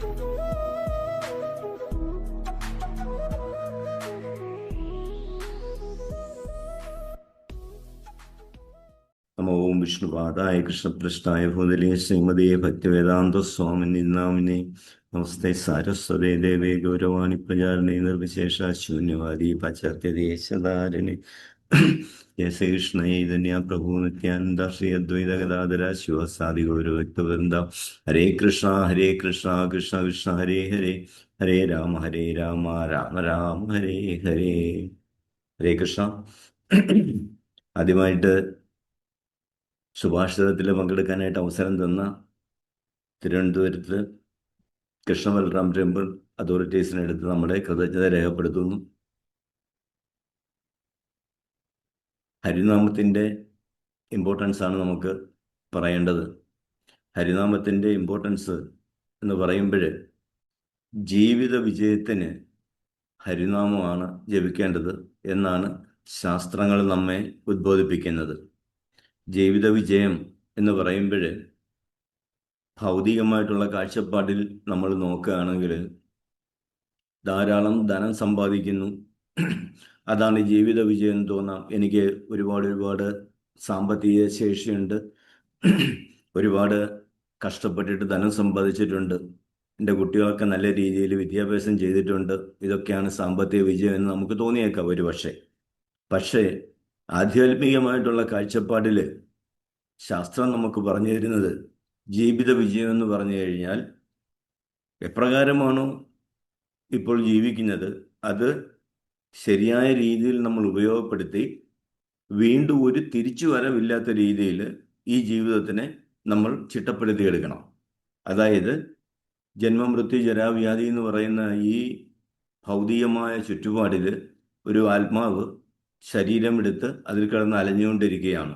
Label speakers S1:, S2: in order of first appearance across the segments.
S1: നമോ ഓം വിഷ്ണുപാദായ കൃഷ്ണപൃഷ്ഠായ ഭൂതലേ ശ്രീമതേ ഭക്തിവേദാന്ത സ്വാമിനി നാമിനെ നമസ്തേ സാരസ്വതേ ദേവേ ഗൗരവാണി പ്രചാരണേ നിർവിശേഷ ശൂന്യവാദി പാശ്ചാത്യദേശധാരണി ജയ ശ്രീകൃഷ്ണ ചൈതന്യ പ്രഭു നിത്യാനന്ദ ശ്രീ അദ്വൈത ഗദാധര ശിവസാദി ഗൗരവക്തവൃന്ദ ഹരേ കൃഷ്ണ കൃഷ്ണ കൃഷ്ണ ഹരേ ഹരേ ഹരേ രാമ രാമ രാമ ഹരേ ഹരേ. ഹരേ കൃഷ്ണ. ആദ്യമായിട്ട് സുഭാഷിതത്തിൽ പങ്കെടുക്കാനായിട്ട് അവസരം തന്ന തിരുവനന്തപുരത്ത് കൃഷ്ണബലറാം ടെമ്പിൾ അതോറിറ്റീസിനടുത്ത് നമ്മുടെ കൃതജ്ഞത രേഖപ്പെടുത്തുന്നു. ഹരിനാമത്തിൻ്റെ ഇമ്പോർട്ടൻസ് ആണ് നമുക്ക് പറയേണ്ടത്. ഹരിനാമത്തിൻ്റെ ഇമ്പോർട്ടൻസ് എന്ന് പറയുമ്പോൾ ജീവിത വിജയത്തിന് ഹരിനാമമാണ് ജപിക്കേണ്ടത് എന്നാണ് ശാസ്ത്രങ്ങൾ നമ്മെ ഉദ്ബോധിപ്പിക്കുന്നത്. ജീവിത വിജയം എന്ന് പറയുമ്പോൾ ഭൗതികമായിട്ടുള്ള കാഴ്ചപ്പാടിൽ നമ്മൾ നോക്കുകയാണെങ്കിൽ ധാരാളം ധനം സമ്പാദിക്കുന്നു, അതാണ് ജീവിത വിജയം എന്ന് തോന്നാം. എനിക്ക് ഒരുപാട് സാമ്പത്തിക ശേഷിയുണ്ട്, ഒരുപാട് കഷ്ടപ്പെട്ടിട്ട് ധനം സമ്പാദിച്ചിട്ടുണ്ട്, എൻ്റെ കുട്ടികളൊക്കെ നല്ല രീതിയിൽ വിദ്യാഭ്യാസം ചെയ്തിട്ടുണ്ട്, ഇതൊക്കെയാണ് സാമ്പത്തിക വിജയം എന്ന് നമുക്ക് തോന്നിയേക്കാം ഒരു പക്ഷേ ആധ്യാത്മികമായിട്ടുള്ള കാഴ്ചപ്പാടിൽ ശാസ്ത്രം നമുക്ക് പറഞ്ഞു തരുന്നത് ജീവിത വിജയം എന്ന് പറഞ്ഞു കഴിഞ്ഞാൽ എപ്രകാരമാണോ ഇപ്പോൾ ജീവിക്കുന്നത് അത് ശരിയായ രീതിയിൽ നമ്മൾ ഉപയോഗപ്പെടുത്തി വീണ്ടും ഒരു തിരിച്ചു വരവില്ലാത്ത രീതിയിൽ ഈ ജീവിതത്തിനെ നമ്മൾ ചിട്ടപ്പെടുത്തിയെടുക്കണം. അതായത് ജന്മമൃത്യു ജരാവ്യാധി എന്ന് പറയുന്ന ഈ ഭൗതികമായ ചുറ്റുപാടിൽ ഒരു ആത്മാവ് ശരീരമെടുത്ത് അതിൽ കിടന്ന് അലഞ്ഞുകൊണ്ടിരിക്കുകയാണ്.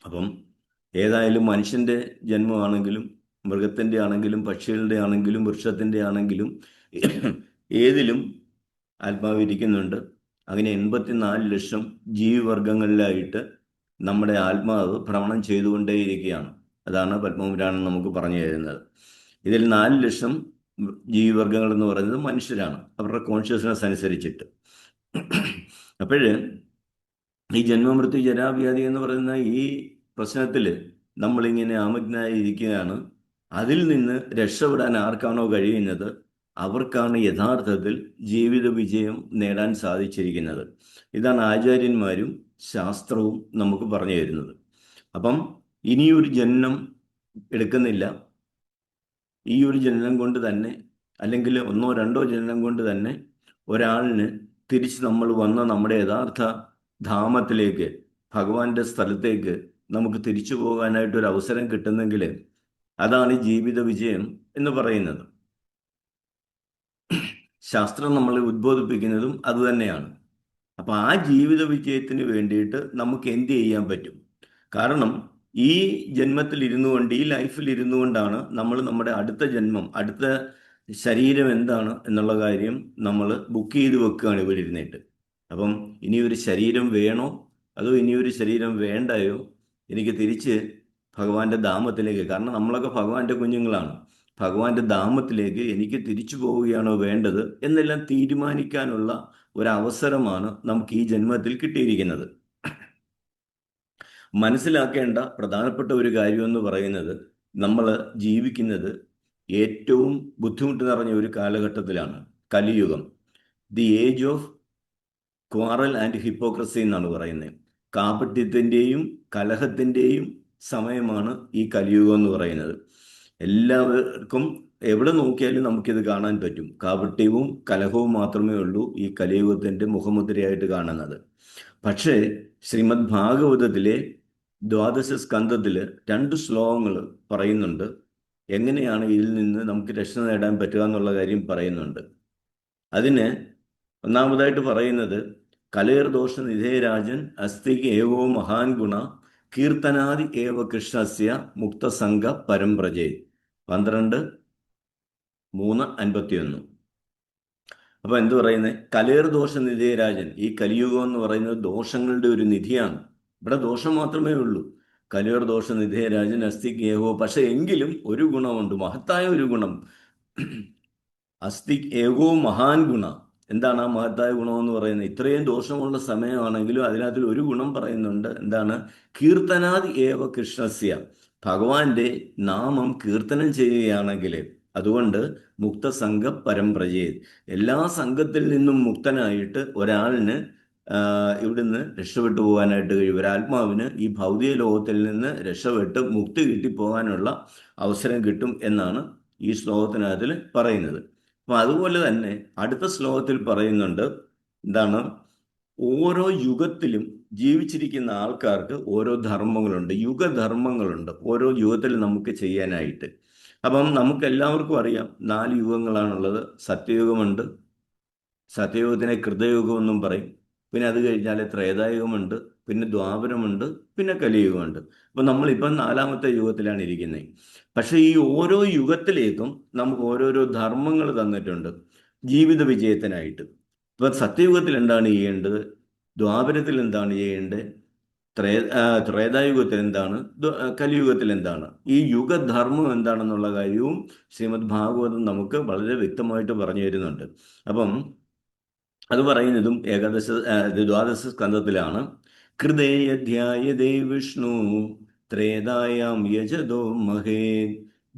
S1: അപ്പം ഏതായാലും മനുഷ്യൻ്റെ ജന്മമാണെങ്കിലും മൃഗത്തിൻ്റെ ആണെങ്കിലും പക്ഷികളുടെ ആണെങ്കിലും വൃക്ഷത്തിൻ്റെ ആണെങ്കിലും ഏതിലും ആത്മാവ് ഇരിക്കുന്നുണ്ട്. അങ്ങനെ 84 ലക്ഷം ജീവിവർഗങ്ങളിലായിട്ട് നമ്മുടെ ആത്മാവ് ഭ്രമണം ചെയ്തുകൊണ്ടേയിരിക്കുകയാണ്. അതാണ് പത്മപുരാണം നമുക്ക് പറഞ്ഞു തരുന്നത്. ഇതിൽ 4 ലക്ഷം ജീവിവർഗങ്ങൾ എന്ന് പറയുന്നത് മനുഷ്യരാണ്, അവരുടെ കോൺഷ്യസ്നെസ് അനുസരിച്ചിട്ട്. അപ്പോൾ ഈ ജന്മമൃത്യു ജരാവ്യാധി എന്ന് പറയുന്ന ഈ പ്രശ്നത്തിൽ നമ്മളിങ്ങനെ ആമഗ്നായി ഇരിക്കുകയാണ്. അതിൽ നിന്ന് രക്ഷപ്പെടാൻ ആർക്കാണോ കഴിയുന്നത് അവർക്കാണ് യഥാർത്ഥത്തിൽ ജീവിത വിജയം നേടാൻ സാധിച്ചിരിക്കുന്നത്. ഇതാണ് ആചാര്യന്മാരും ശാസ്ത്രവും നമുക്ക് പറഞ്ഞു തരുന്നത്. അപ്പം ഇനിയൊരു ജന്മം എടുക്കുന്നില്ല, ഈ ഒരു ജനനം കൊണ്ട് തന്നെ അല്ലെങ്കിൽ 1 2 ജനനം കൊണ്ട് തന്നെ ഒരാളിന് തിരിച്ച് നമ്മൾ വന്ന നമ്മുടെ യഥാർത്ഥ ധാമത്തിലേക്ക്, ഭഗവാന്റെ സ്ഥലത്തേക്ക് നമുക്ക് തിരിച്ചു പോകാനായിട്ടൊരു അവസരം കിട്ടുന്നെങ്കിൽ അതാണ് ജീവിത വിജയം എന്ന് പറയുന്നത്. ശാസ്ത്രം നമ്മളെ ഉദ്ബോധിപ്പിക്കുന്നതും അതുതന്നെയാണ്. അപ്പം ആ ജീവിത വിജയത്തിന് വേണ്ടിയിട്ട് നമുക്ക് എന്ത് ചെയ്യാൻ പറ്റും? കാരണം ഈ ജന്മത്തിൽ ഇരുന്നു കൊണ്ട്, ഈ ലൈഫിൽ ഇരുന്നു കൊണ്ടാണ് നമ്മൾ നമ്മുടെ അടുത്ത ജന്മം, അടുത്ത ശരീരം എന്താണ് എന്നുള്ള കാര്യം നമ്മൾ ബുക്ക് ചെയ്ത് വെക്കുകയാണ് ഇവിടെ ഇരുന്നിട്ട്. അപ്പം ഇനിയൊരു ശരീരം വേണോ അതോ ഇനിയൊരു ശരീരം വേണ്ടയോ, എനിക്ക് തിരിച്ച് ഭഗവാന്റെ ധാമത്തിലേക്ക്, കാരണം നമ്മളൊക്കെ ഭഗവാന്റെ കുഞ്ഞുങ്ങളാണ്, ഭഗവാന്റെ ധാമത്തിലേക്ക് എനിക്ക് തിരിച്ചു പോവുകയാണോ വേണ്ടത് എന്നെല്ലാം തീരുമാനിക്കാനുള്ള ഒരവസരമാണ് നമുക്ക് ഈ ജന്മത്തിൽ കിട്ടിയിരിക്കുന്നത്. മനസ്സിലാക്കേണ്ട പ്രധാനപ്പെട്ട ഒരു കാര്യമെന്ന് പറയുന്നത്, നമ്മൾ ജീവിക്കുന്നത് ഏറ്റവും ബുദ്ധിമുട്ട് നിറഞ്ഞ ഒരു കാലഘട്ടത്തിലാണ്, Kaliyuga. The age of quarrel and hypocrisy എന്നാണ് പറയുന്നത്. കാപട്യത്തിൻ്റെയും കലഹത്തിൻ്റെയും സമയമാണ് ഈ കലിയുഗം എന്ന് പറയുന്നത്. എല്ലാവർക്കും എവിടെ നോക്കിയാലും നമുക്കിത് കാണാൻ പറ്റും. കാപട്യവും കലഹവും മാത്രമേ ഉള്ളൂ ഈ കലിയുഗത്തിൻ്റെ മുഖമുദ്രയായിട്ട് കാണുന്നത്. പക്ഷേ ശ്രീമദ് ഭാഗവതത്തിലെ 12 സ്കന്ധത്തിൽ 2 ശ്ലോകങ്ങൾ പറയുന്നുണ്ട്, എങ്ങനെയാണ് ഇതിൽ നിന്ന് നമുക്ക് രക്ഷ നേടാൻ പറ്റുക എന്നുള്ള കാര്യം പറയുന്നുണ്ട്. അതിന് ഒന്നാമതായിട്ട് പറയുന്നത്, കലേർദോഷ നിധേരാജൻ അസ്തിക്ക് ഏവോ മഹാൻ ഗുണ കീർത്തനാദി ഏവ കൃഷ്ണസ്യ മുക്തസംഘ പരംപ്രജേ 12:3:51. അപ്പൊ എന്ത് പറയുന്നത്? കലേർ ദോഷ നിധേരാജൻ, ഈ കലിയുഗം എന്ന് പറയുന്നത് ദോഷങ്ങളുടെ ഒരു നിധിയാണ്. ഇവിടെ ദോഷം മാത്രമേ ഉള്ളൂ. കലിയർ ദോഷനിധേ രാജൻ അസ്തിക് ഏകോ. പക്ഷെ എങ്കിലും ഒരു ഗുണമുണ്ട്, മഹത്തായ ഒരു ഗുണം. അസ്തിക് ഏകോ മഹാൻ ഗുണ. എന്താണ് ആ മഹത്തായ ഗുണം എന്ന് പറയുന്നത്? ഇത്രയും ദോഷമുള്ള സമയമാണെങ്കിലും അതിനകത്തിൽ ഒരു ഗുണം പറയുന്നുണ്ട്. എന്താണ്? കീർത്തനാദി ഏവ കൃഷ്ണസ്യ. ഭഗവാന്റെ നാമം കീർത്തനം ചെയ്യുകയാണെങ്കിൽ അതുകൊണ്ട് മുക്തസംഘ പരംപ്രജേത്, എല്ലാ സംഘത്തിൽ നിന്നും മുക്തനായിട്ട് ഒരാളിന് ഇവിടുന്ന് രക്ഷപ്പെട്ടു പോകാനായിട്ട് കഴിയും. ഒരാത്മാവിന് ഈ ഭൗതിക ലോകത്തിൽ നിന്ന് രക്ഷപ്പെട്ട് മുക്തി കിട്ടിപ്പോകാനുള്ള അവസരം കിട്ടും എന്നാണ് ഈ ശ്ലോകത്തിനകത്തിൽ പറയുന്നത്. അപ്പം അതുപോലെ തന്നെ അടുത്ത ശ്ലോകത്തിൽ പറയുന്നുണ്ട്, എന്താണ്? ഓരോ യുഗത്തിലും ജീവിച്ചിരിക്കുന്ന ആൾക്കാർക്ക് ഓരോ ധർമ്മങ്ങളുണ്ട്, യുഗധർമ്മങ്ങളുണ്ട് ഓരോ യുഗത്തിൽ നമുക്ക് ചെയ്യാനായിട്ട്. അപ്പം നമുക്ക് എല്ലാവർക്കും അറിയാം 4 യുഗങ്ങളാണുള്ളത്. സത്യയുഗമുണ്ട്, സത്യയുഗത്തിനെ കൃതയുഗം എന്നും പറയും. പിന്നെ അത് കഴിഞ്ഞാൽ ത്രേതായുഗമുണ്ട്, പിന്നെ ദ്വാപരമുണ്ട്, പിന്നെ കലിയുഗമുണ്ട്. അപ്പം നമ്മളിപ്പം 4ാമത്തെ യുഗത്തിലാണ് ഇരിക്കുന്നത്. പക്ഷെ ഈ ഓരോ യുഗത്തിലേക്കും നമുക്ക് ഓരോരോ ധർമ്മങ്ങൾ തന്നിട്ടുണ്ട് ജീവിത വിജയത്തിനായിട്ട്. ഇപ്പം സത്യയുഗത്തിൽ എന്താണ് ചെയ്യേണ്ടത്, ദ്വാപരത്തിൽ എന്താണ് ചെയ്യേണ്ടത്, ത്രേതായുഗത്തിൽ എന്താണ്, കലിയുഗത്തിൽ എന്താണ്, ഈ യുഗധർമ്മം എന്താണെന്നുള്ള കാര്യവും ശ്രീമദ് ഭാഗവതം നമുക്ക് വളരെ വ്യക്തമായിട്ട് പറഞ്ഞു തരുന്നുണ്ട്. അപ്പം അത് പറയുന്നതും ദ്വാദശ സ്കന്ധത്തിലാണ്. കൃതേയധ്യായതേ വിഷ്ണു ത്രേതായാം യജതോ മഹേ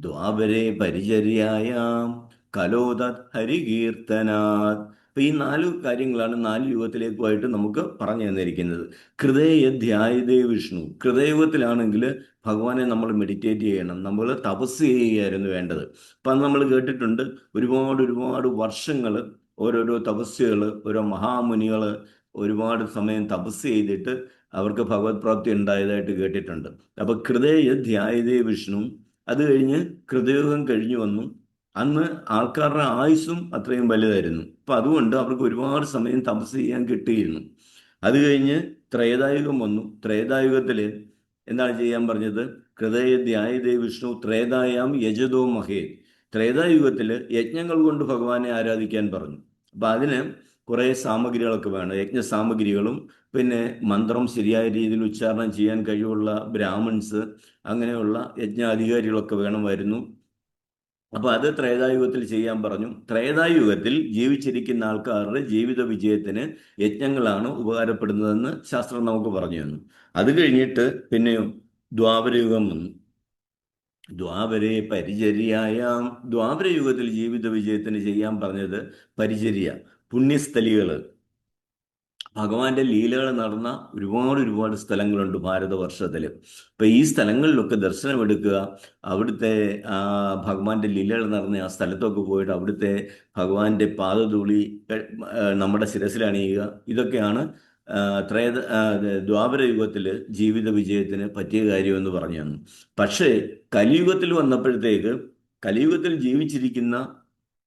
S1: ദ്വാപരേ പരിചര്യായാം കലോതത് ഹരികീർത്തനാത്. അപ്പൊ ഈ 4 കാര്യങ്ങളാണ് 4 യുഗത്തിലേക്കുമായിട്ട് നമുക്ക് പറഞ്ഞു തന്നിരിക്കുന്നത്. കൃതേയധ്യായതേ വിഷ്ണു. കൃതയുഗത്തിലാണെങ്കിൽ ഭഗവാനെ നമ്മൾ മെഡിറ്റേറ്റ് ചെയ്യണം, നമ്മൾ തപസ് ചെയ്യുകയായിരുന്നു വേണ്ടത്. അപ്പം നമ്മൾ കേട്ടിട്ടുണ്ട് ഒരുപാട് വർഷങ്ങൾ ഓരോരോ തപസ്യകൾ, ഓരോ മഹാമുനികൾ ഒരുപാട് സമയം തപസ് ചെയ്തിട്ട് അവർക്ക് ഭഗവത് പ്രാപ്തി ഉണ്ടായതായിട്ട് കേട്ടിട്ടുണ്ട്. അപ്പൊ ധ്യായതേ വിഷ്ണു. അത് കഴിഞ്ഞ് കൃതയുഗം കഴിഞ്ഞു വന്നു. അന്ന് ആൾക്കാരുടെ ആയുസ്സും അത്രയും വലുതായിരുന്നു. അപ്പൊ അതുകൊണ്ട് അവർക്ക് ഒരുപാട് സമയം തപസ് ചെയ്യാൻ കിട്ടിയിരുന്നു. അത് കഴിഞ്ഞ് ത്രേതായുഗം വന്നു. ത്രേതായുഗത്തില് എന്താണ് ചെയ്യാൻ പറഞ്ഞത്? ധ്യായതേ വിഷ്ണു ത്രേതായാം യജതോ മഹേ. ത്രേതായുഗത്തില് യജ്ഞങ്ങൾ കൊണ്ട് ഭഗവാനെ ആരാധിക്കാൻ പറഞ്ഞു. അപ്പൊ അതിന് കുറെ സാമഗ്രികളൊക്കെ വേണം, യജ്ഞ സാമഗ്രികളും പിന്നെ മന്ത്രം ശരിയായ രീതിയിൽ ഉച്ചാരണം ചെയ്യാൻ കഴിവുള്ള ബ്രാഹ്മൺസ്, അങ്ങനെയുള്ള യജ്ഞാധികാരികളൊക്കെ വേണമായിരുന്നു. അപ്പൊ അത് ത്രേതായുഗത്തിൽ ചെയ്യാൻ പറഞ്ഞു. ത്രേതായുഗത്തിൽ ജീവിച്ചിരിക്കുന്ന ആൾക്കാരുടെ ജീവിത വിജയത്തിന് യജ്ഞങ്ങളാണ് ഉപകാരപ്പെടുന്നതെന്ന് ശാസ്ത്രം നമുക്ക് പറഞ്ഞു തന്നു. അത് കഴിഞ്ഞിട്ട് പിന്നെയും ദ്വാപരയുഗം വന്നു. ദ്വാപരേ പരിചര്യായാം. ദ്വാപര യുഗത്തിൽ ജീവിത വിജയത്തിന് ചെയ്യാൻ പറഞ്ഞത് പരിചര്യ, പുണ്യസ്ഥലികള്. ഭഗവാന്റെ ലീലകൾ നടന്ന ഒരുപാട് സ്ഥലങ്ങളുണ്ട് ഭാരതവർഷത്തിൽ. അപ്പൊ ഈ സ്ഥലങ്ങളിലൊക്കെ ദർശനമെടുക്കുക, അവിടുത്തെ ഭഗവാന്റെ ലീലകൾ നടന്ന ആ സ്ഥലത്തൊക്കെ പോയിട്ട് അവിടുത്തെ ഭഗവാന്റെ പാദധൂളി നമ്മുടെ ശിരസിൽ അണിയുക. ഇതൊക്കെയാണ് ദ്വാപര യുഗത്തിൽ ജീവിത വിജയത്തിന് പറ്റിയ കാര്യമെന്ന് പറഞ്ഞു തന്നു. പക്ഷേ കലിയുഗത്തിൽ വന്നപ്പോഴത്തേക്ക്, കലിയുഗത്തിൽ ജീവിച്ചിരിക്കുന്ന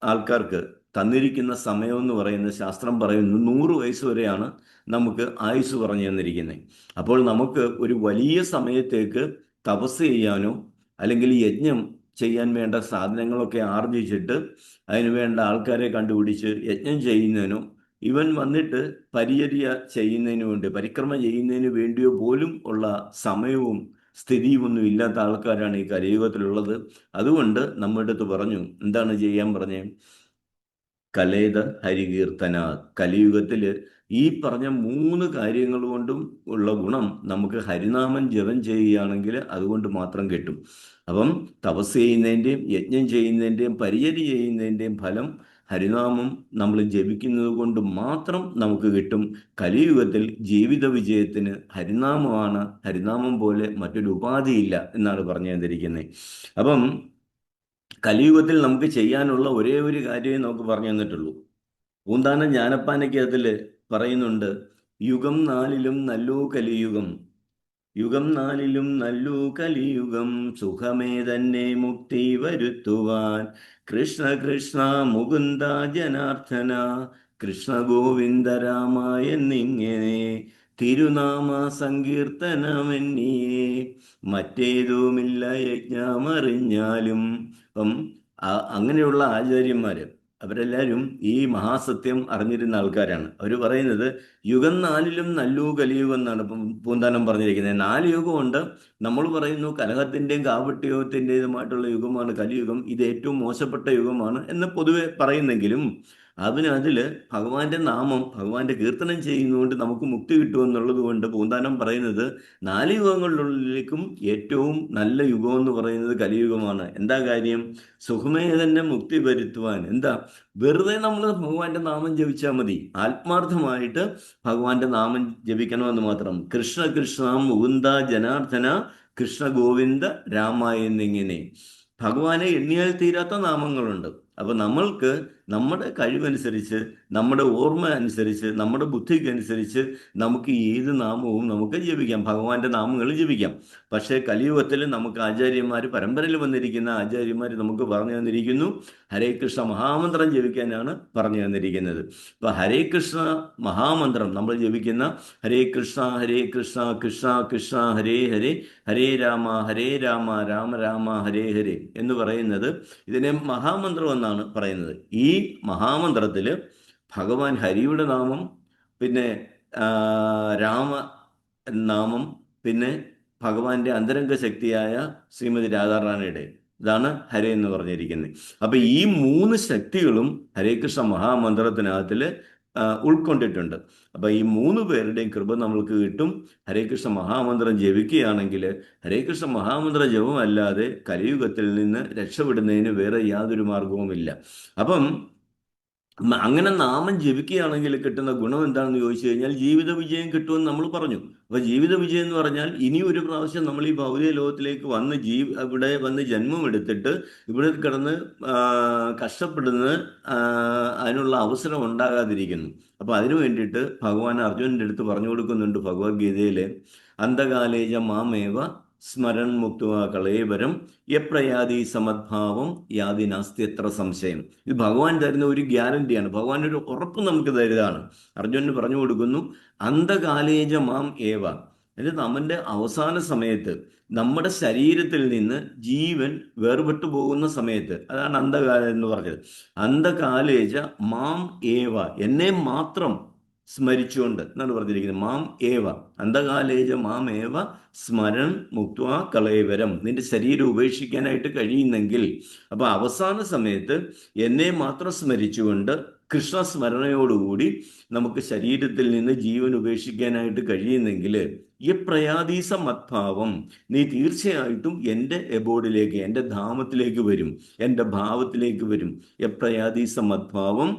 S1: ആൾക്കാർക്ക് തന്നിരിക്കുന്ന സമയം എന്ന് പറയുന്നത് ശാസ്ത്രം പറയുന്നു 100 വയസ്സ് വരെയാണ് നമുക്ക് ആയുസ് പറഞ്ഞു തന്നിരിക്കുന്നത്. അപ്പോൾ നമുക്ക് ഒരു വലിയ സമയത്തേക്ക് തപസ് ചെയ്യാനോ അല്ലെങ്കിൽ യജ്ഞം ചെയ്യാൻ വേണ്ട സാധനങ്ങളൊക്കെ ആർജിച്ചിട്ട് അതിന് വേണ്ട ആൾക്കാരെ കണ്ടുപിടിച്ച് യജ്ഞം ചെയ്യുന്നതിനോ ഇവൻ വന്നിട്ട് പരിചര്യ ചെയ്യുന്നതിന് വേണ്ടി, പരിക്രമ ചെയ്യുന്നതിന് വേണ്ടിയോ പോലും ഉള്ള സമയവും സ്ഥിതിയും ഒന്നും ഇല്ലാത്ത ആൾക്കാരാണ് ഈ കലിയുഗത്തിലുള്ളത്. അതുകൊണ്ട് നമ്മുടെ അടുത്ത് പറഞ്ഞു, എന്താണ് ചെയ്യാൻ പറഞ്ഞേ? കലേത ഹരികീർത്തന. കലിയുഗത്തില് ഈ പറഞ്ഞ 3 കാര്യങ്ങൾ കൊണ്ടും ഉള്ള ഗുണം നമുക്ക് ഹരിനാമം ജപം ചെയ്യുകയാണെങ്കിൽ അതുകൊണ്ട് മാത്രം കിട്ടും. അപ്പം തപസ് ചെയ്യുന്നതിൻ്റെയും യജ്ഞം ചെയ്യുന്നതിൻ്റെയും പരിചര്യ ചെയ്യുന്നതിൻ്റെയും ഫലം ഹരിനാമം നമ്മൾ ജപിക്കുന്നത് കൊണ്ട് മാത്രം നമുക്ക് കിട്ടും. കലിയുഗത്തിൽ ജീവിത വിജയത്തിന് ഹരിനാമമാണ്, ഹരിനാമം പോലെ മറ്റൊരു ഉപാധിയില്ല എന്നാണ് പറഞ്ഞു തന്നിരിക്കുന്നത്. അപ്പം കലിയുഗത്തിൽ നമുക്ക് ചെയ്യാനുള്ള ഒരേ ഒരു കാര്യമേ നമുക്ക് പറഞ്ഞു തന്നിട്ടുള്ളൂ. പൂന്താനം ജ്ഞാനപ്പാനയ്ക്കകത്തിൽ പറയുന്നുണ്ട്, യുഗം 4ലും നല്ലൂ കലിയുഗം, യുഗം 4ലും നല്ലൂ കലിയുഗം, സുഖമേ തന്നെ മുക്തി വരുത്തുവാൻ, കൃഷ്ണ കൃഷ്ണ മുകുന്ദ ജനാർദ്ദന, കൃഷ്ണ ഗോവിന്ദ രാമ എന്നിങ്ങനെ തിരുനാമ സങ്കീർത്തനമെന്നിയേ, മറ്റേതുമില്ല യജ്ഞമറിഞ്ഞാലും. അപ്പം അങ്ങനെയുള്ള ആചാര്യന്മാര് അവരെല്ലാവരും ഈ മഹാസത്യം അറിഞ്ഞിരുന്ന ആൾക്കാരാണ്. അവർ പറയുന്നത് യുഗം നാലിലും നല്ലു കലിയുഗം എന്നാണ് ഇപ്പം പൂന്താനം പറഞ്ഞിരിക്കുന്നത്. 4 യുഗമുണ്ട്. നമ്മൾ പറയുന്നു കലഹത്തിൻ്റെയും കാപട്യത്തിൻ്റെതുമായിട്ടുള്ള യുഗമാണ് കലിയുഗം, ഇത് ഏറ്റവും മോശപ്പെട്ട യുഗമാണ് എന്ന് പൊതുവെ പറയുന്നെങ്കിലും അതിൽ ഭഗവാന്റെ നാമം, ഭഗവാന്റെ കീർത്തനം ചെയ്യുന്നതുകൊണ്ട് നമുക്ക് മുക്തി കിട്ടുമെന്നുള്ളത് കൊണ്ട് പൂന്താനം പറയുന്നത് 4 യുഗങ്ങളിലേക്കും ഏറ്റവും നല്ല യുഗം എന്ന് പറയുന്നത് കലിയുഗമാണ്. എന്താ കാര്യം? സുഖമേധന്നെ മുക്തി വരുത്തുവാൻ എന്താ, വെറുതെ നമ്മൾ ഭഗവാന്റെ നാമം ജപിച്ചാൽ മതി. ആത്മാർത്ഥമായിട്ട് ഭഗവാന്റെ നാമം ജപിക്കണമെന്ന് മാത്രം. കൃഷ്ണ കൃഷ്ണ മുകുന്ദ ജനാർദ്ദന കൃഷ്ണ ഗോവിന്ദ രാമ എന്നിങ്ങനെ ഭഗവാനെ എണ്ണിയാൽ തീരാത്ത നാമങ്ങളുണ്ട്. അപ്പൊ നമ്മൾക്ക് നമ്മുടെ കഴിവനുസരിച്ച്, നമ്മുടെ ഓർമ്മ അനുസരിച്ച്, നമ്മുടെ ബുദ്ധിക്കനുസരിച്ച് നമുക്ക് ഏത് നാമവും നമുക്ക് ജപിക്കാം, ഭഗവാന്റെ നാമങ്ങൾ ജപിക്കാം. പക്ഷേ കലിയുഗത്തിൽ നമുക്ക് ആചാര്യന്മാർ, പരമ്പരയിൽ വന്നിരിക്കുന്ന ആചാര്യന്മാർ നമുക്ക് പറഞ്ഞു തന്നിരിക്കുന്നു ഹരേ കൃഷ്ണ മഹാമന്ത്രം ജപിക്കാനാണ് പറഞ്ഞു തന്നിരിക്കുന്നത്. ഇപ്പൊ ഹരേ കൃഷ്ണ മഹാമന്ത്രം നമ്മൾ ജപിക്കുന്ന ഹരേ കൃഷ്ണ കൃഷ്ണ കൃഷ്ണ ഹരേ ഹരേ, ഹരേ രാമ രാമ രാമ ഹരേ ഹരേ എന്ന് പറയുന്നത് ഇതിനെ മഹാമന്ത്രം എന്നാണ് പറയുന്നത്. ഈ മഹാമന്ത്രത്തിൽ ഭഗവാൻ ഹരിയുടെ നാമം, പിന്നെ രാമ നാമം, പിന്നെ ഭഗവാന്റെ അന്തരംഗ ശക്തിയായ ശ്രീമതി രാധാറാണിയുടെ, ഇതാണ് ഹരേ എന്ന് പറഞ്ഞിരിക്കുന്നത്. അപ്പൊ ഈ 3 ശക്തികളും ഹരേ കൃഷ്ണ മഹാമന്ത്രത്തിനകത്തിൽ ഉൾക്കൊണ്ടിട്ടുണ്ട്. അപ്പൊ ഈ 3 പേരുടെയും കൃപ നമ്മൾക്ക് കിട്ടും. ഹരേ കൃഷ്ണ മഹാമന്ത്രം ജപിക്കുകയാണെങ്കിൽ, ഹരേ കൃഷ്ണ മഹാമന്ത്ര ജപമല്ലാതെ കലിയുഗത്തിൽ നിന്ന് രക്ഷപ്പെടുന്നതിന് വേറെ യാതൊരു മാർഗവുമില്ല. അപ്പം അങ്ങനെ നാമം ജപിക്കുകയാണെങ്കിൽ കിട്ടുന്ന ഗുണം എന്താണെന്ന് ചോദിച്ചു കഴിഞ്ഞാൽ ജീവിത വിജയം കിട്ടുമെന്ന് നമ്മൾ പറഞ്ഞു. അപ്പൊ ജീവിത വിജയം എന്ന് പറഞ്ഞാൽ ഇനി ഒരു പ്രാവശ്യം നമ്മൾ ഈ ഭൗതിക ലോകത്തിലേക്ക് വന്ന് ഇവിടെ വന്ന് ജന്മം എടുത്തിട്ട് ഇവിടെ കിടന്ന് കഷ്ടപ്പെടുന്ന അതിനുള്ള അവസരം ഉണ്ടാകാതിരിക്കുന്നു. അപ്പൊ അതിനു വേണ്ടിയിട്ട് ഭഗവാൻ അർജുനന്റെ അടുത്ത് പറഞ്ഞു കൊടുക്കുന്നുണ്ട് ഭഗവത്ഗീതയിലെ, അന്ധകാലേജ മാമേവ സ്മരൺ മുക്തുവ കളേവരം എപ്രയാതി സമദ്ഭാവം യാതി നാസ്തി എത്ര സംശയം. ഇത് ഭഗവാൻ തരുന്ന ഒരു ഗ്യാരണ്ടിയാണ്, ഭഗവാൻ ഒരു ഉറപ്പ് നമുക്ക് തരുന്നതാണ്. അർജുനന് പറഞ്ഞു കൊടുക്കുന്നു അന്ധകാലേജ മാം ഏവ, അതായത് നമ്മുടെ അവസാന സമയത്ത് നമ്മുടെ ശരീരത്തിൽ നിന്ന് ജീവൻ വേർപെട്ടു പോകുന്ന സമയത്ത്, അതാണ് അന്ധകാലം എന്ന് പറഞ്ഞത്. അന്ധകാലേജ മാം ഏവ, എന്നെ മാത്രം സ്മരിച്ചുകൊണ്ട് എന്നാണ് പറഞ്ഞിരിക്കുന്നത്. മാം ഏവ അന്ധകാലേജ മാം ഏവ സ്മരൺ മുക്ത്വ കളേവരം, നിന്റെ ശരീരം ഉപേക്ഷിക്കാനായിട്ട് കഴിയുന്നെങ്കിൽ, അപ്പൊ അവസാന സമയത്ത് എന്നെ മാത്രം സ്മരിച്ചുകൊണ്ട് കൃഷ്ണസ്മരണയോടുകൂടി നമുക്ക് ശരീരത്തിൽ നിന്ന് ജീവൻ ഉപേക്ഷിക്കാനായിട്ട് കഴിയുന്നെങ്കിൽ പ്രയാതീസ മത്ഭാവം, നീ തീർച്ചയായിട്ടും എൻ്റെ എബോർഡിലേക്ക്, എൻ്റെ ധാമത്തിലേക്ക് വരും, എൻ്റെ ഭാവത്തിലേക്ക് വരും. എപ്രയാതീസ മത്ഭാവം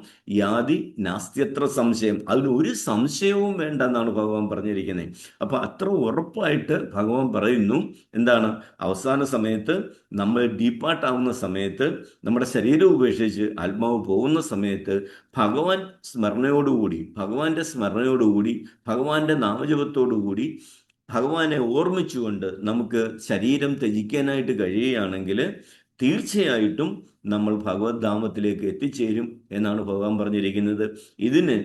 S1: യാതി നാസ്ത്യത്ര സംശയം, അതിന് ഒരു സംശയവും വേണ്ട എന്നാണ് ഭഗവാൻ പറഞ്ഞിരിക്കുന്നത്. അപ്പൊ അത്ര ഉറപ്പായിട്ട് ഭഗവാൻ പറയുന്നു എന്താണ്, അവസാന സമയത്ത് നമ്മൾ ഡീപ്പാർട്ടാവുന്ന സമയത്ത്, നമ്മുടെ ശരീരം ഉപേക്ഷിച്ച് ആത്മാവ് പോകുന്ന സമയത്ത് ഭഗവാൻ സ്മരണയോടുകൂടി, ഭഗവാന്റെ സ്മരണയോടുകൂടി, ഭഗവാന്റെ നാമജപത്തോടുകൂടി, ഭഗവാനെ ഓർമ്മിച്ചുകൊണ്ട് നമുക്ക് ശരീരം ത്യജിക്കാനായിട്ട് കഴിയുകയാണെങ്കിൽ തീർച്ചയായിട്ടും നമ്മൾ ഭഗവത് ധാമത്തിലേക്ക് എത്തിച്ചേരും എന്നാണ് ഭഗവാൻ പറഞ്ഞിരിക്കുന്നത്. ഇതിന്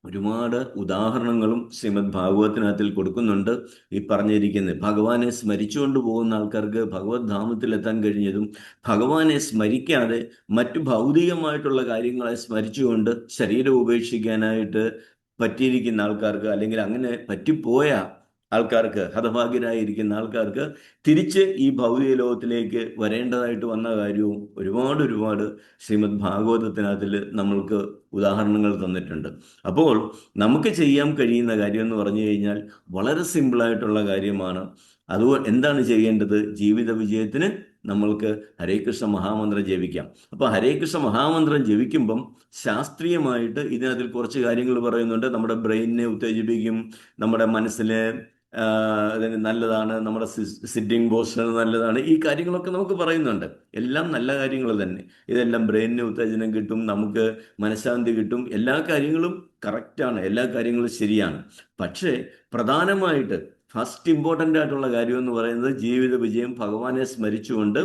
S1: ഒരുപാട് ഉദാഹരണങ്ങളും ശ്രീമദ് ഭാഗവതത്തിനകത്തിൽ കൊടുക്കുന്നുണ്ട്. ഈ പറഞ്ഞിരിക്കുന്നത് ഭഗവാനെ സ്മരിച്ചുകൊണ്ട് പോകുന്ന ആൾക്കാർക്ക് ഭഗവത് ധാമത്തിൽ എത്താൻ കഴിഞ്ഞതും, ഭഗവാനെ സ്മരിക്കാതെ മറ്റു ഭൗതികമായിട്ടുള്ള കാര്യങ്ങളെ സ്മരിച്ചുകൊണ്ട് ശരീരം ഉപേക്ഷിക്കാനായിട്ട് പറ്റിയിരിക്കുന്ന ആൾക്കാർക്ക്, അല്ലെങ്കിൽ അങ്ങനെ പറ്റിപ്പോയ ആൾക്കാർക്ക്, ഹതഭാഗ്യരായിരിക്കുന്ന ആൾക്കാർക്ക് തിരിച്ച് ഈ ഭൗതിക ലോകത്തിലേക്ക് വരേണ്ടതായിട്ട് വന്ന കാര്യവും ഒരുപാട് ശ്രീമദ് ഭാഗവതത്തിനകത്തിൽ നമ്മൾക്ക് ഉദാഹരണങ്ങൾ തന്നിട്ടുണ്ട്. അപ്പോൾ നമുക്ക് ചെയ്യാൻ കഴിയുന്ന കാര്യം എന്ന് പറഞ്ഞു കഴിഞ്ഞാൽ വളരെ സിമ്പിളായിട്ടുള്ള കാര്യമാണ്. അത് എന്താണ് ചെയ്യേണ്ടത്? ജീവിത വിജയത്തിന് നമ്മൾക്ക് ഹരേ കൃഷ്ണ മഹാമന്ത്രം ജപിക്കാം. അപ്പൊ ഹരേ കൃഷ്ണ മഹാമന്ത്രം ജപിക്കുമ്പം ശാസ്ത്രീയമായിട്ട് ഇതിനകത്തിൽ കുറച്ച് കാര്യങ്ങൾ പറയുന്നുണ്ട്. നമ്മുടെ ബ്രെയിനിനെ ഉത്തേജിപ്പിക്കും, നമ്മുടെ മനസ്സിലെ നല്ലതാണ്, നമ്മുടെ സിറ്റിംഗ് പോസ്റ്റർ നല്ലതാണ്, ഈ കാര്യങ്ങളൊക്കെ നമുക്ക് പറയുന്നുണ്ട്. എല്ലാം നല്ല കാര്യങ്ങൾ തന്നെ. ഇതെല്ലാം ബ്രെയിനിന് ഉത്തേജനം കിട്ടും, നമുക്ക് മനഃശാന്തി കിട്ടും, എല്ലാ കാര്യങ്ങളും കറക്റ്റാണ്, എല്ലാ കാര്യങ്ങളും ശരിയാണ്. പക്ഷേ പ്രധാനമായിട്ട് ഫസ്റ്റ് ഇമ്പോർട്ടൻ്റ് ആയിട്ടുള്ള കാര്യം എന്ന് പറയുന്നത് ജീവിത വിജയം. ഭഗവാനെ സ്മരിച്ചുകൊണ്ട്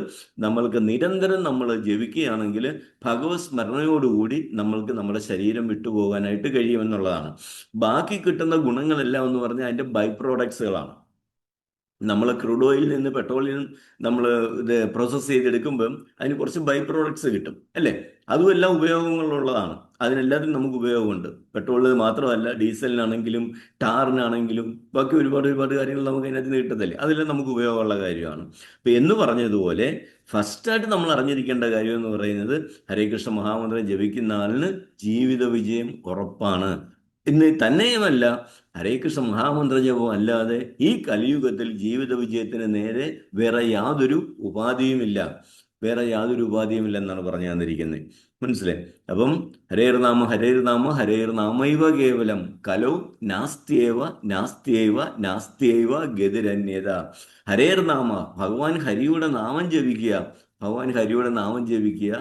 S1: നമ്മൾക്ക് നിരന്തരം നമ്മൾ ജപിക്കുകയാണെങ്കിൽ ഭഗവത് സ്മരണയോടുകൂടി നമ്മൾക്ക് നമ്മുടെ ശരീരം വിട്ടുപോകാനായിട്ട് കഴിയുമെന്നുള്ളതാണ്. ബാക്കി കിട്ടുന്ന ഗുണങ്ങളെല്ലാം എന്ന് പറഞ്ഞാൽ അതിൻ്റെ ബൈ പ്രോഡക്ട്സുകളാണ്. നമ്മൾ ക്രൂഡ് ഓയിലിൽ നിന്ന് പെട്രോളിയം നമ്മൾ ഇത് പ്രോസസ്സ് ചെയ്തെടുക്കുമ്പം അതിന് കുറച്ച് ബൈ പ്രോഡക്ട്സ് കിട്ടും അല്ലേ? അതും എല്ലാം ഉപയോഗങ്ങളുള്ളതാണ്. അതിനെല്ലാത്തിനും നമുക്ക് ഉപയോഗമുണ്ട്. പെട്രോളിൽ മാത്രമല്ല, ഡീസലിനാണെങ്കിലും ടാറിനാണെങ്കിലും ബാക്കി ഒരുപാട് ഒരുപാട് കാര്യങ്ങൾ നമുക്ക് അതിനകത്ത് നിന്ന് കിട്ടത്തില്ലേ? അതെല്ലാം നമുക്ക് ഉപയോഗമുള്ള കാര്യമാണ്. അപ്പം എന്ന് പറഞ്ഞതുപോലെ ഫസ്റ്റായിട്ട് നമ്മൾ അറിഞ്ഞിരിക്കേണ്ട കാര്യം എന്ന് പറയുന്നത്, ഹരേ കൃഷ്ണ മഹാമന്ത്രം ജപിക്കുന്ന ആളിന് ജീവിത വിജയം ഉറപ്പാണ്. ഇന്ന് തന്നെയുമല്ല, ഹരേ കൃഷ്ണ മഹാമന്ത്ര ജപം അല്ലാതെ ഈ കലിയുഗത്തിൽ ജീവിത വിജയത്തിന് നേരെ വേറെ യാതൊരു ഉപാധിയുമില്ല. വേറെ യാതൊരു ഉപാധിയുമില്ല എന്നാണ് പറഞ്ഞു തന്നിരിക്കുന്നത്. മനസ്സിലായി? അപ്പം ഹരേർനാമ ഹരേർനാമ ഹരേർനാമൈവ കേവലം കലൗ നാസ്തിയേവ നാസ്തിയേവ നാസ്തിയേവ ഗതിരന്യത. ഹരേർനാമ, ഭഗവാൻ ഹരിയുടെ നാമം ജപിക്കുക. ഭഗവാൻ ഹരിയുടെ നാമം ജപിക്കുക.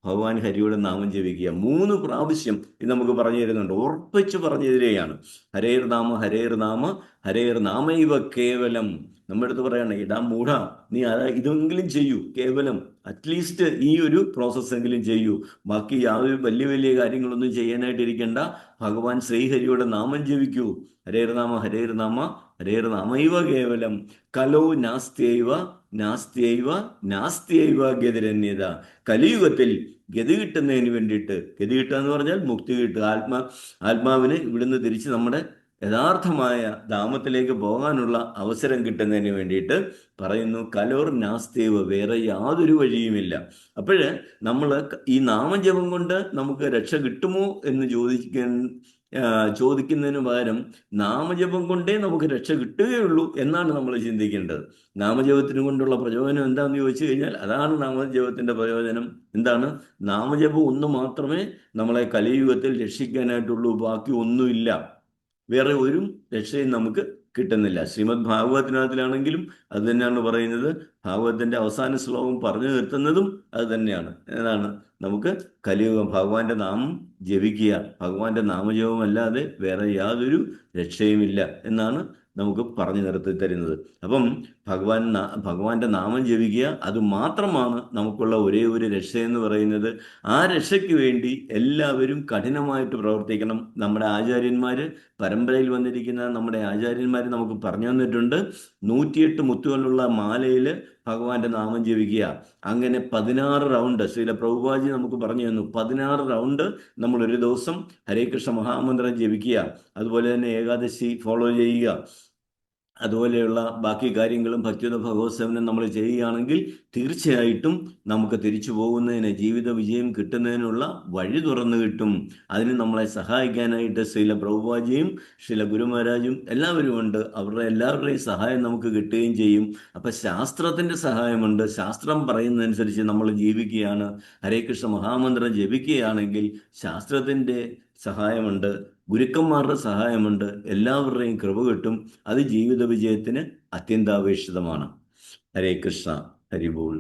S1: ഭഗവാൻ ഹരിയുടെ നാമം ജപിക്കുക 3 പ്രാവശ്യം ഇത് നമുക്ക് പറഞ്ഞു തരുന്നുണ്ട്. ഉറപ്പിച്ച് പറഞ്ഞു തരികയാണ്. ഹരേർ നാമ ഹരേർ നാമ ഹരേർ നാമൈവ കേവലം. നമ്മുടെ അടുത്ത് പറയണേ, ഇടാ മൂഢ, നീ ഇതെങ്കിലും ചെയ്യൂ. കേവലം അറ്റ്ലീസ്റ്റ് ഈ ഒരു പ്രോസസ് എങ്കിലും ചെയ്യൂ. ബാക്കി യാതൊരു വലിയ വലിയ കാര്യങ്ങളൊന്നും ചെയ്യാനായിട്ടിരിക്കേണ്ട. ഭഗവാൻ ശ്രീഹരിയുടെ നാമം ജപിക്കൂ. ഹരേർ നാമ ഹരേർ നാമ ഹരേർ നാമൈവ കേവലം കലോ നാസ്ത്യൈവ നാസ്ത്യൈവ നാസ്ത്യൈവ ഗതിരന്യത. കലിയുഗത്തിൽ ഗതി കിട്ടുന്നതിന് വേണ്ടിയിട്ട്, ഗതി കിട്ടുക എന്ന് പറഞ്ഞാൽ മുക്തി കിട്ടുക, ആത്മാവിന് ഇവിടുന്ന് തിരിച്ച് നമ്മുടെ യഥാർത്ഥമായ ധാമത്തിലേക്ക് പോകാനുള്ള അവസരം കിട്ടുന്നതിന് വേണ്ടിയിട്ട് പറയുന്നു കലോർ നാസ്തേവ്, വേറെ യാതൊരു വഴിയുമില്ല. അപ്പോഴ് നമ്മൾ ഈ നാമജപം കൊണ്ട് നമുക്ക് രക്ഷ കിട്ടുമോ എന്ന് ചോദിക്കുന്നതിന് പകരം നാമജപം കൊണ്ടേ നമുക്ക് രക്ഷ കിട്ടുകയുള്ളൂ എന്നാണ് നമ്മൾ ചിന്തിക്കേണ്ടത്. നാമജപത്തിന് കൊണ്ടുള്ള പ്രയോജനം എന്താണെന്ന് ചോദിച്ചു കഴിഞ്ഞാൽ അതാണ് നാമജപത്തിന്റെ പ്രയോജനം. എന്താണ്? നാമജപം ഒന്ന് മാത്രമേ നമ്മളെ കലിയുഗത്തിൽ രക്ഷിക്കാനായിട്ടുള്ളൂ. ബാക്കി ഒന്നുമില്ല. വേറെ ഒരു രക്ഷയും നമുക്ക് കിട്ടുന്നില്ല. ശ്രീമദ് ഭാഗവതത്തിനകത്തിലാണെങ്കിലും അത് തന്നെയാണ് പറയുന്നത്. ഭാഗവതത്തിന്റെ അവസാന ശ്ലോകം പറഞ്ഞു നിർത്തുന്നതും അത് തന്നെയാണ്. ഏതാണ്? നമുക്ക് കലിയുഗം ഭഗവാന്റെ നാമം ജപിക്കുക. ഭഗവാന്റെ നാമജപം അല്ലാതെ വേറെ യാതൊരു രക്ഷയുമില്ല എന്നാണ് നമുക്ക് പറഞ്ഞു നിർത്തി തരുന്നത്. അപ്പം ഭഗവാന്റെ നാമം ജപിക്കുക, അത് മാത്രമാണ് നമുക്കുള്ള ഒരേ ഒരു രക്ഷ എന്ന് പറയുന്നത്. ആ രക്ഷയ്ക്ക് വേണ്ടി എല്ലാവരും കഠിനമായിട്ട് പ്രവർത്തിക്കണം. നമ്മുടെ ആചാര്യന്മാര്, പരമ്പരയിൽ വന്നിരിക്കുന്ന നമ്മുടെ ആചാര്യന്മാർ നമുക്ക് പറഞ്ഞു തന്നിട്ടുണ്ട്. 108 മുത്തുകളുള്ള മാലയിൽ ഭഗവാന്റെ നാമം ജപിക്കുക. അങ്ങനെ 16 റൗണ്ട് ശ്രീല പ്രഭുപാജി നമുക്ക് പറഞ്ഞു തന്നു. 16 റൗണ്ട് നമ്മൾ ഒരു ദിവസം ഹരേ കൃഷ്ണ മഹാമന്ത്രം ജപിക്കുക. അതുപോലെ തന്നെ ഏകാദശി ഫോളോ ചെയ്യുക. അതുപോലെയുള്ള ബാക്കി കാര്യങ്ങളും ഭക്തിയുത ഭഗവത് സേവനം നമ്മൾ ചെയ്യുകയാണെങ്കിൽ തീർച്ചയായിട്ടും നമുക്ക് തിരിച്ചു പോകുന്നതിന്, ജീവിത വിജയം കിട്ടുന്നതിനുള്ള വഴി തുറന്നു കിട്ടും. അതിന് നമ്മളെ സഹായിക്കാനായിട്ട് ശ്രീല പ്രഭുപാജിയും ശ്രീല ഗുരുമഹാരാജും എല്ലാവരും ഉണ്ട്. അവരുടെ എല്ലാവരുടെയും സഹായം നമുക്ക് കിട്ടുകയും ചെയ്യും. അപ്പം ശാസ്ത്രത്തിൻ്റെ സഹായമുണ്ട്. ശാസ്ത്രം പറയുന്നതനുസരിച്ച് നമ്മൾ ജീവിക്കുകയാണ്, ഹരേ കൃഷ്ണ മഹാമന്ത്രം ജപിക്കുകയാണെങ്കിൽ ശാസ്ത്രത്തിൻ്റെ സഹായമുണ്ട്, ഗുരുക്കന്മാരുടെ സഹായമുണ്ട്, എല്ലാവരുടെയും കൃപ കിട്ടും. അത് ജീവിത വിജയത്തിന് അത്യന്താപേക്ഷിതമാണ്. ഹരേ കൃഷ്ണ. ഹരി ബോൾ.